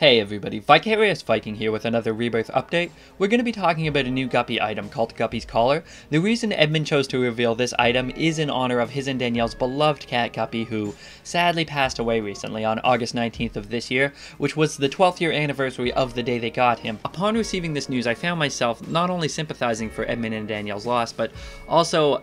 Hey everybody, Vicarious Viking here with another Rebirth update. We're going to be talking about a new Guppy item called Guppy's Collar. The reason Edmund chose to reveal this item is in honor of his and Danielle's beloved cat Guppy, who sadly passed away recently on August 19th of this year, which was the 12th year anniversary of the day they got him. Upon receiving this news, I found myself not only sympathizing for Edmund and Danielle's loss, but also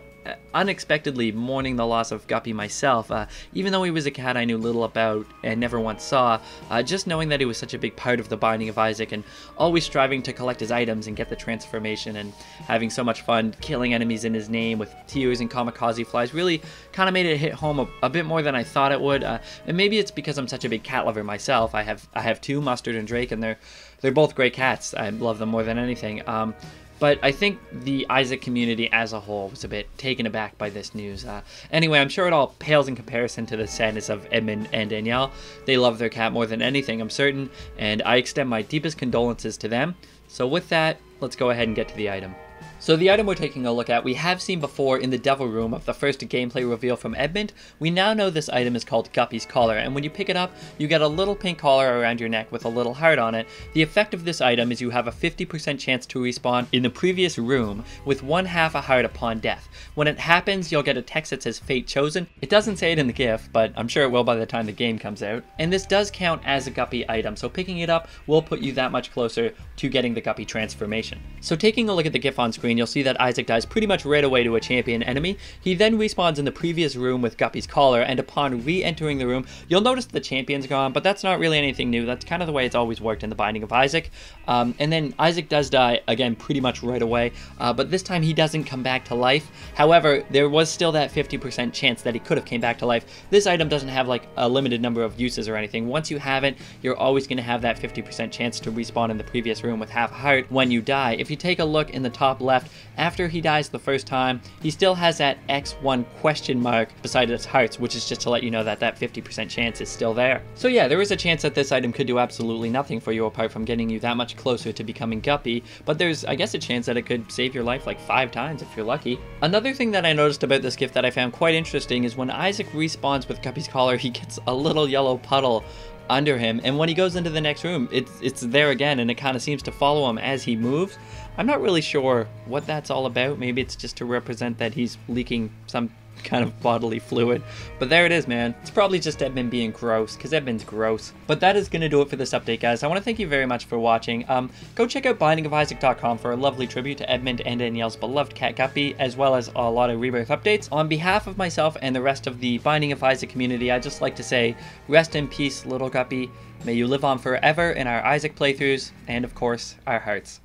unexpectedly mourning the loss of Guppy myself. Even though he was a cat I knew little about and never once saw, just knowing that he was such a big part of the Binding of Isaac and always striving to collect his items and get the transformation and having so much fun killing enemies in his name with tears and kamikaze flies really kind of made it hit home a bit more than I thought it would. And maybe it's because I'm such a big cat lover myself. I have two, Mustard and Drake, and they're both great cats. I love them more than anything. But I think the Isaac community as a whole was a bit taken aback by this news. Anyway, I'm sure it all pales in comparison to the sadness of Edmund and Danielle. They love their cat more than anything, I'm certain, and I extend my deepest condolences to them. So with that, let's go ahead and get to the item. So the item we're taking a look at, we have seen before in the Devil Room of the first gameplay reveal from Edmund. We now know this item is called Guppy's Collar, and when you pick it up, you get a little pink collar around your neck with a little heart on it. The effect of this item is you have a 50% chance to respawn in the previous room with 1/2 a heart upon death. When it happens, you'll get a text that says Fate Chosen. It doesn't say it in the GIF, but I'm sure it will by the time the game comes out. And this does count as a Guppy item, so picking it up will put you that much closer to getting the Guppy transformation. So taking a look at the GIF on screen, you'll see that Isaac dies pretty much right away to a champion enemy. He then respawns in the previous room with Guppy's Collar, and upon re-entering the room, you'll notice the champion's gone, but that's not really anything new. That's kind of the way it's always worked in the Binding of Isaac. And then Isaac does die, again, pretty much right away, but this time he doesn't come back to life. However, there was still that 50% chance that he could have came back to life. This item doesn't have like a limited number of uses or anything. Once you have it, you're always going to have that 50% chance to respawn in the previous room with half a heart when you die. If you take a look in the top left, after he dies the first time, he still has that X1 question mark beside his hearts, which is just to let you know that that 50% chance is still there. So yeah, there is a chance that this item could do absolutely nothing for you apart from getting you that much closer to becoming Guppy, but there's, I guess, a chance that it could save your life like 5 times if you're lucky. Another thing that I noticed about this gift that I found quite interesting is when Isaac respawns with Guppy's Collar, he gets a little yellow puddle under him, and when he goes into the next room, it's there again, and it kind of seems to follow him as he moves. I'm not really sure what that's all about. Maybe it's just to represent that he's leaking some kind of bodily fluid, but there it is, man. It's probably just Edmund being gross, because Edmund's gross. But that is going to do it for this update, guys. I want to thank you very much for watching. Go check out bindingofisaac.com for a lovely tribute to Edmund and Danielle's beloved cat Guppy, as well as a lot of Rebirth updates. On behalf of myself and the rest of the Binding of Isaac community, I'd just like to say, rest in peace, little Guppy. May you live on forever in our Isaac playthroughs, and of course, our hearts.